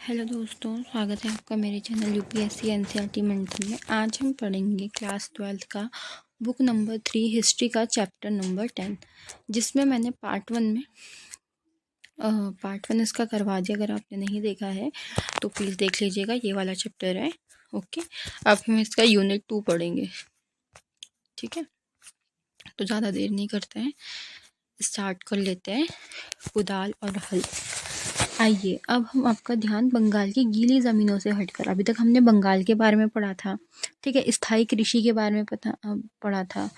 Hello दोस्तों, स्वागत है आपका मेरे चैनल यूपीएससी एनसीईआरटी मेंटर में। आज हम पढ़ेंगे क्लास 12 का बुक नंबर 3 हिस्ट्री का चैप्टर नंबर 10, जिसमें मैंने पार्ट वन इसका करवा दिया। अगर आपने नहीं देखा है तो प्लीज़ देख लीजिएगा, ये वाला चैप्टर है। ओके, अब हम इसका यूनिट 2 पढ़ेंगे। ठीक है, तो ज़्यादा देर नहीं करते हैं, स्टार्ट कर लेते हैं। कुदाल और हल। आइए, अब हम आपका ध्यान बंगाल की गीली ज़मीनों से हटकर, अभी तक हमने बंगाल के बारे में पढ़ा था, ठीक है, स्थायी कृषि के बारे में पढ़ा था,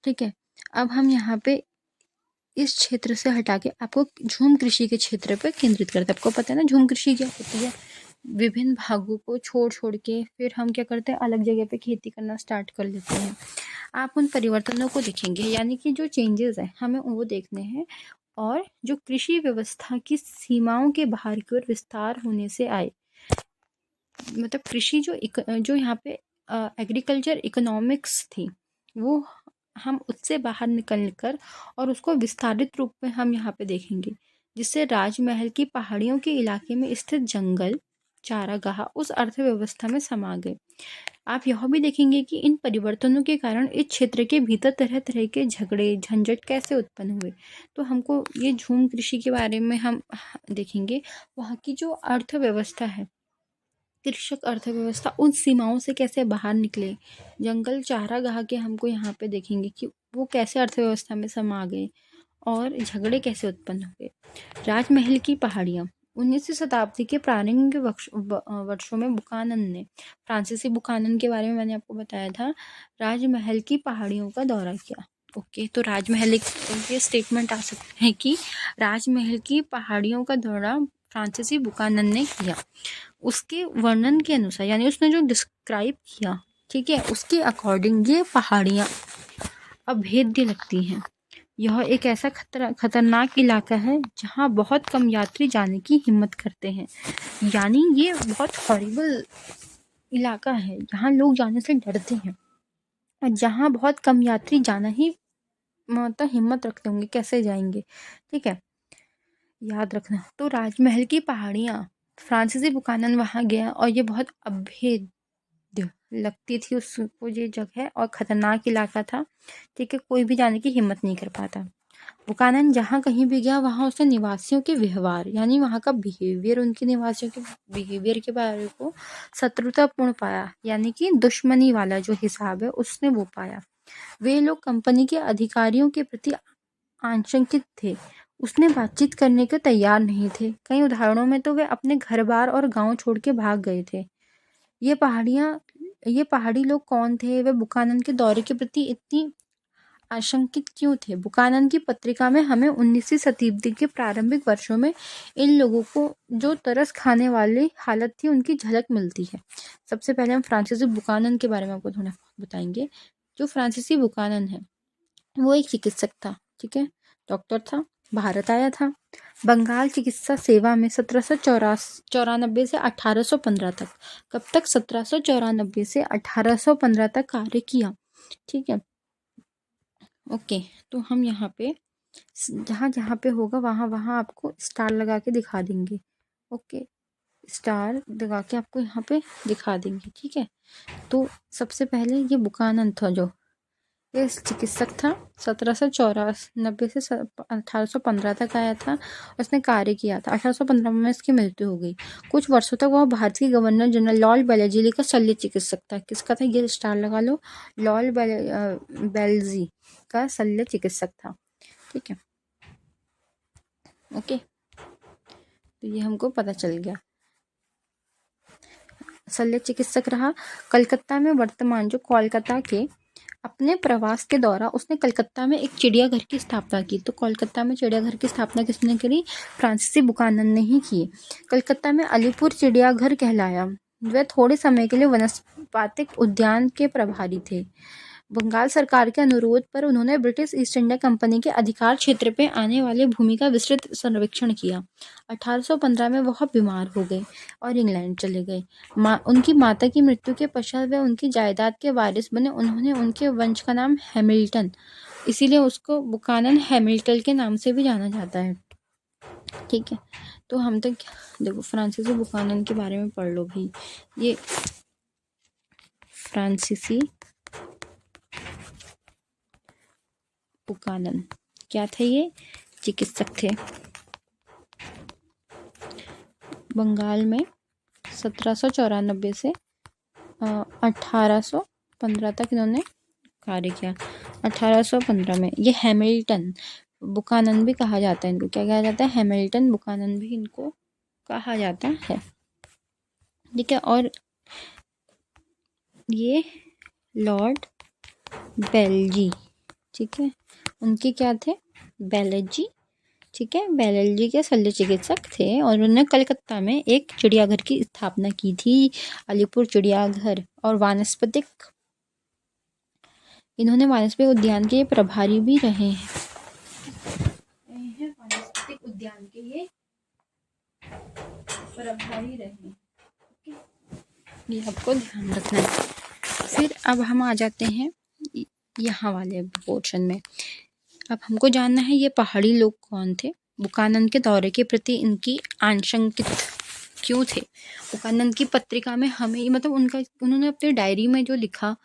ठीक है। अब हम यहाँ पे इस क्षेत्र से हटा के आपको झूम कृषि के क्षेत्र पर केंद्रित करते हैं। आपको पता है ना झूम कृषि क्या होती है? विभिन्न भागों को छोड़ के फिर हम क्या करते हैं, अलग जगह पे खेती करना स्टार्ट कर लेते हैं। आप उन परिवर्तनों को देखेंगे, यानी कि जो चेंजेस हैं हमें वो देखने हैं, और जो कृषि व्यवस्था की सीमाओं के बाहर की ओर विस्तार होने से आए, मतलब कृषि जो यहाँ पे एग्रीकल्चर इकोनॉमिक्स थी, वो हम उससे बाहर निकल कर और उसको विस्तारित रूप में हम यहाँ पे देखेंगे, जिससे राजमहल की पहाड़ियों के इलाके में स्थित जंगल, चारागाह उस अर्थव्यवस्था में समा गए। आप यह भी देखेंगे कि इन परिवर्तनों के कारण इस क्षेत्र के भीतर तरह तरह के झगड़े झंझट कैसे उत्पन्न हुए। तो हमको ये झूम कृषि के बारे में हम देखेंगे। वहाँ की जो अर्थव्यवस्था है, कृषक अर्थव्यवस्था, उन सीमाओं से कैसे बाहर निकले, जंगल चारागाह के हमको यहाँ पे देखेंगे कि वो कैसे अर्थव्यवस्था में समा गए और झगड़े कैसे उत्पन्न हुए। राजमहल की पहाड़ियाँ। 19वीं शताब्दी के प्रारंभिक वर्षों में बुकानन ने, फ्रांसीसी बुकानन के बारे में मैंने आपको बताया था, राजमहल की पहाड़ियों का दौरा किया। ओके, तो राजमहल ये स्टेटमेंट आ सकते हैं कि राजमहल की पहाड़ियों का दौरा फ्रांसीसी बुकानन ने किया। उसके वर्णन के अनुसार, यानी उसने जो डिस्क्राइब किया, ठीक है, उसके अकॉर्डिंग ये पहाड़ियाँ अभेद्य लगती हैं। यह एक ऐसा खतरनाक इलाका है जहाँ बहुत कम यात्री जाने की हिम्मत करते हैं। यानी ये बहुत हॉरिबल इलाका है, जहाँ लोग जाने से डरते हैं और जहाँ बहुत कम यात्री जाना ही मतलब हिम्मत रखते होंगे, कैसे जाएंगे। ठीक है, याद रखना। तो राजमहल की पहाड़ियाँ, फ्रांसीसी बुकानन वहाँ गया और ये बहुत अभेद्य लगती थी उसको ये जगह, और ख़तरनाक इलाका था। ठीक है, कोई भी जाने की हिम्मत नहीं कर पाता। बुकानन जहाँ कहीं भी गया, वहाँ उसने निवासियों के व्यवहार, यानी वहाँ का बिहेवियर, उनके निवासियों के बिहेवियर के बारे को शत्रुतापूर्ण पाया, यानी कि दुश्मनी वाला जो हिसाब है उसने वो पाया। वे लोग कंपनी के अधिकारियों के प्रति आशंकित थे, उसने बातचीत करने को तैयार नहीं थे। कई उदाहरणों में तो वे अपने घर बार और गांव छोड़ के भाग गए थे। ये पहाड़ी लोग कौन थे? वे बुकानन के दौरे के प्रति इतनी आशंकित क्यों थे? बुकानन की पत्रिका में हमें 19वीं शताब्दी के प्रारंभिक वर्षों में इन लोगों को जो तरस खाने वाली हालत थी, उनकी झलक मिलती है। सबसे पहले हम फ्रांसीसी बुकानन के बारे में आपको थोड़ा बताएंगे। जो फ्रांसीसी बुकानन है, वो एक चिकित्सक था, ठीक है, डॉक्टर था, भारत आया था। बंगाल चिकित्सा सेवा में 1794 से 1815 तक, कब तक? 1794 से 1815 तक कार्य किया। ठीक है, ओके। तो हम यहाँ पे जहाँ जहाँ पे होगा वहाँ वहाँ आपको स्टार लगा के दिखा देंगे। ओके, स्टार लगा के आपको यहाँ पे दिखा देंगे। ठीक है, तो सबसे पहले ये बुकानन था, जो ये चिकित्सक था, 1794 से 1815 तक आया था। उसने कार्य किया था। 1815 में इसकी मृत्यु हो गई। कुछ वर्षों तक वह भारत के गवर्नर जनरल लॉर्ड बेल्जी का शल्य चिकित्सक था। किसका था? ये स्टार लगा लो, लॉर्ड बेल्जी का शल्य चिकित्सक था। ठीक है, ओके, तो ये हमको पता चल गया। शल्य चिकित्सक रहा। कलकत्ता में, वर्तमान जो कोलकाता के, अपने प्रवास के दौरान उसने कलकत्ता में एक चिड़ियाघर की स्थापना की। तो कोलकाता में चिड़ियाघर की स्थापना किसने करी? फ्रांसीसी बुकानन ने ही की। कलकत्ता में अलीपुर चिड़ियाघर कहलाया। वे थोड़े समय के लिए वनस्पतिक उद्यान के प्रभारी थे। बंगाल सरकार के अनुरोध पर उन्होंने ब्रिटिश ईस्ट इंडिया कंपनी के अधिकार क्षेत्र पे आने वाले भूमि का विस्तृत सर्वेक्षण किया। 1815 में वह बीमार हो गए और इंग्लैंड चले गए। उनकी माता की मृत्यु के पश्चात वे उनकी जायदाद के वारिस बने। उन्होंने उनके वंश का नाम हैमिल्टन, इसीलिए उसको बुकानन हैमिल्टन के नाम से भी जाना जाता है। ठीक है, तो हम तक देखो फ्रांसीसी बुकानन के बारे में पढ़ लो भाई। ये फ्रांसीसी बुकानन क्या थे? ये चिकित्सक थे। बंगाल में 1794 से 1815 तक इन्होंने कार्य किया। 1815 में ये हैमिल्टन बुकानन भी कहा जाता है इनको। क्या कहा जाता है? हैमिल्टन बुकानन भी इनको कहा जाता है। ठीक है। और ये लॉर्ड बेलजी, ठीक है, उनके क्या थे? बेलजी, ठीक है, बेलजी के शल्य चिकित्सक थे और उन्होंने कलकत्ता में एक चिड़ियाघर की स्थापना की थी, अलीपुर चिड़ियाघर। और वानस्पतिक इन्होंने वानस्पतिक उद्यान के प्रभारी भी रहे हैं। वानस्पतिक उद्यान के ये प्रभारी रहे, ये आपको ध्यान रखना है। फिर अब हम आ जाते हैं यहाँ वाले पोर्शन में। अब हमको जानना है ये पहाड़ी लोग कौन थे, बुकानन के दौरे के प्रति इनकी आशंकित क्यों थे। बुकानन की पत्रिका में हमें मतलब उन्होंने अपनी डायरी में जो लिखा,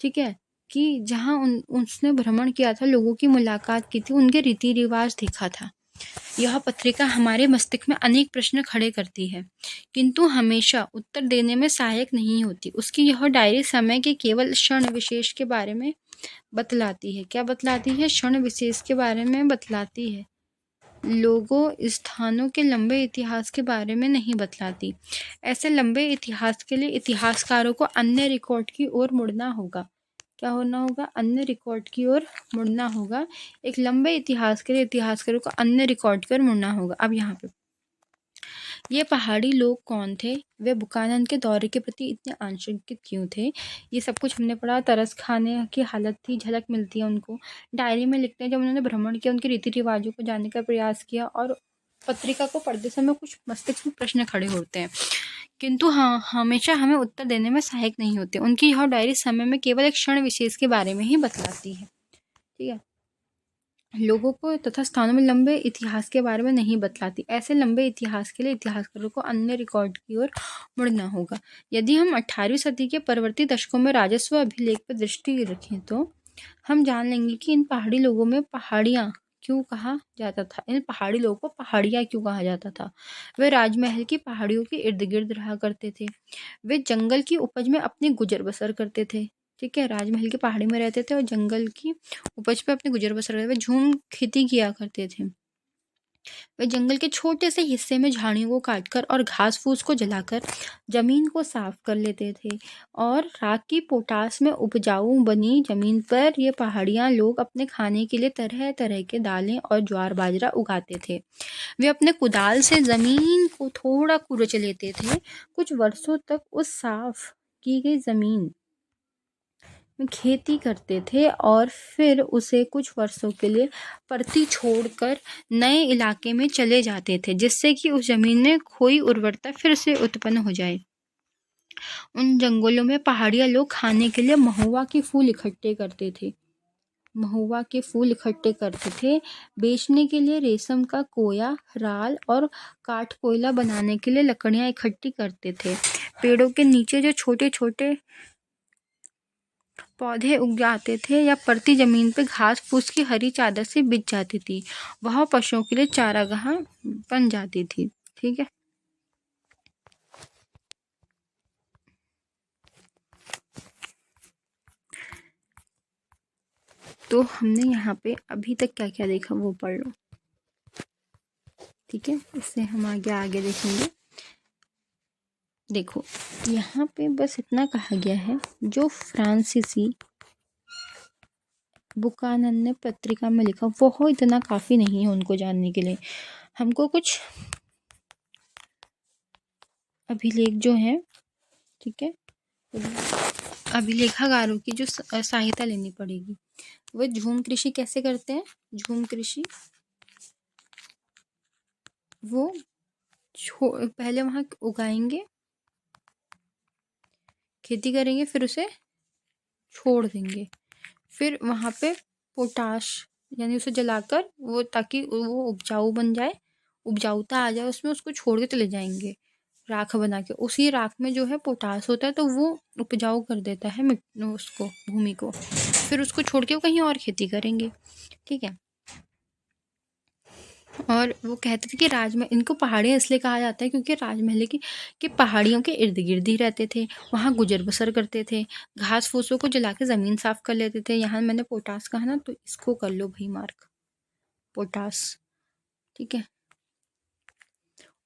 ठीक है, कि जहाँ उसने भ्रमण किया था, लोगों की मुलाकात की थी, उनके रीति रिवाज देखा था। यह पत्रिका हमारे मस्तिष्क में अनेक प्रश्न खड़े करती है, किंतु हमेशा उत्तर देने में सहायक नहीं होती। उसकी यह डायरी समय के केवल क्षण विशेष के बारे में बतलाती है। क्या बतलाती है? क्षण विशेष के बारे में बतलाती है, लोगों स्थानों के लंबे इतिहास के बारे में नहीं बतलाती। ऐसे लंबे इतिहास के लिए इतिहासकारों को अन्य रिकॉर्ड की ओर मुड़ना होगा। क्या होना होगा? अन्य रिकॉर्ड की ओर मुड़ना होगा। एक लंबे इतिहास के लिए इतिहासकारों को अन्य रिकॉर्ड की ओर मुड़ना होगा। अब यहाँ पे ये पहाड़ी लोग कौन थे, वे बुकानन के दौरे के प्रति इतने आशंकित क्यों थे, ये सब कुछ हमने पढ़ा। तरस खाने की हालत थी, झलक मिलती है उनको। डायरी में लिखते हैं जब उन्होंने भ्रमण किया, उनके रीति रिवाजों को जानने का प्रयास किया और पत्रिका को पढ़ते समय कुछ मस्तिष्क में प्रश्न खड़े होते हैं, किंतु हाँ हमेशा हमें उत्तर देने में सहायक नहीं होते। उनकी यह डायरी समय में केवल एक क्षण विशेष के बारे में ही बतलाती है, ठीक है, लोगों को तथा स्थानों में लंबे इतिहास के बारे में नहीं बतलाती। ऐसे लंबे इतिहास के लिए इतिहासकारों को अन्य रिकॉर्ड की ओर मुड़ना होगा। यदि हम 18वीं सदी के परवर्ती दशकों में राजस्व अभिलेख पर दृष्टि रखें तो हम जान लेंगे कि इन पहाड़ी लोगों में पहाड़ियाँ क्यों कहा जाता था। इन पहाड़ी लोगों को पहाड़ियाँ क्यों कहा जाता था? वे राजमहल की पहाड़ियों के इर्द गिर्द रहा करते थे। वे जंगल की उपज में अपनी गुजर बसर करते थे, ठीक है, राजमहल की पहाड़ी में रहते थे और जंगल की उपज पे अपनी गुजर बसर करते थे। वे झूम खेती किया करते थे। वे जंगल के छोटे से हिस्से में झाड़ियों को काटकर और घास फूस को जलाकर जमीन को साफ कर लेते थे और राख की पोटास में उपजाऊ बनी जमीन पर ये पहाड़ियाँ लोग अपने खाने के लिए तरह तरह के दालें और ज्वार बाजरा उगाते थे। वे अपने कुदाल से जमीन को थोड़ा कुचल लेते थे। कुछ वर्षों तक उस साफ की गई जमीन में खेती करते थे और फिर उसे कुछ वर्षों के लिए परती छोड़कर नए इलाके में चले जाते थे, जिससे कि उस जमीन में खोई उर्वरता फिर से उत्पन्न हो जाए। उन जंगलों में पहाड़िया लोग खाने के लिए महुआ के फूल इकट्ठे करते थे। महुआ के फूल इकट्ठे करते थे, बेचने के लिए रेशम का कोया, राल और काठ कोयला बनाने के लिए लकड़ियां इकट्ठी करते थे। पेड़ों के नीचे जो छोटे छोटे पौधे उग जाते थे या परती जमीन पे घास फूस की हरी चादर से बिछ जाती थी, वह पशुओं के लिए चारागाह बन जाती थी, ठीक है। तो हमने यहाँ पे अभी तक क्या क्या देखा वो पढ़ लो, ठीक है, इससे हम आगे देखेंगे। देखो यहाँ पे बस इतना कहा गया है, जो फ्रांसीसी बुकानन ने पत्रिका में लिखा वो इतना काफ़ी नहीं है उनको जानने के लिए। हमको कुछ अभिलेख जो हैं, ठीक है, अभिलेखागारों की जो सहायता लेनी पड़ेगी। वो झूम कृषि कैसे करते हैं? झूम कृषि वो पहले वहाँ उगाएंगे, खेती करेंगे, फिर उसे छोड़ देंगे, फिर वहाँ पे पोटाश यानी उसे जलाकर वो ताकि वो उपजाऊ बन जाए, उपजाऊता आ जाए उसमें, उसको छोड़ के चले जाएंगे राख बना के। उसी राख में जो है पोटास होता है, तो वो उपजाऊ कर देता है उसको, भूमि को। फिर उसको छोड़ के वो कहीं और खेती करेंगे। ठीक है। और वो कहते थे कि राजमहल, इनको पहाड़ियाँ इसलिए कहा जाता है क्योंकि राजमहल की पहाड़ियों के इर्द गिर्द ही रहते थे, वहाँ गुजर बसर करते थे, घास फूसों को जला के ज़मीन साफ कर लेते थे। यहाँ मैंने पोटास कहा ना, तो इसको कर लो भाई मार्क, पोटास। ठीक है।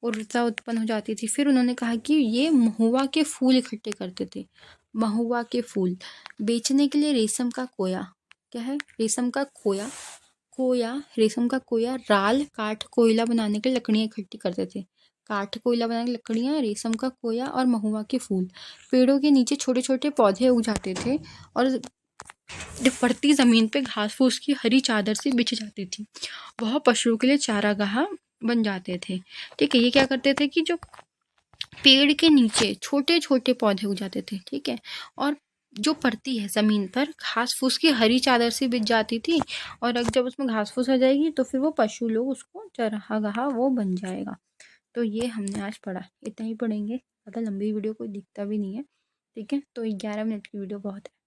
ऊर्जा उत्पन्न हो जाती थी। फिर उन्होंने कहा कि ये महुआ के फूल इकट्ठे करते थे, महुआ के फूल बेचने के लिए। रेशम का कोया, क्या है, रेशम का कोया, कोया, रेशम का कोया, राल, काठ, कोयला बनाने के लिए लकड़ियाँ इकट्ठी करते थे। काठ, कोयला बनाने की लकड़ियाँ, रेशम का कोया और महुआ के फूल। पेड़ों के नीचे छोटे छोटे पौधे उग जाते थे और जब पड़ती ज़मीन पे घास फूस की हरी चादर से बिछ जाती थी। वह पशुओं के लिए चारागाह बन जाते थे। ठीक है। ये क्या करते थे कि जो पेड़ के नीचे छोटे छोटे पौधे उग जाते थे, ठीक है, और जो पड़ती है ज़मीन पर घास फूस की हरी चादर से बिछ जाती थी, और अब जब उसमें घास फूस हो जाएगी तो फिर वो पशु लोग उसको चरागाह वो बन जाएगा। तो ये हमने आज पढ़ा, इतना ही पढ़ेंगे, ज़्यादा लंबी वीडियो कोई दिखता भी नहीं है। ठीक है। तो 11 मिनट की वीडियो बहुत है।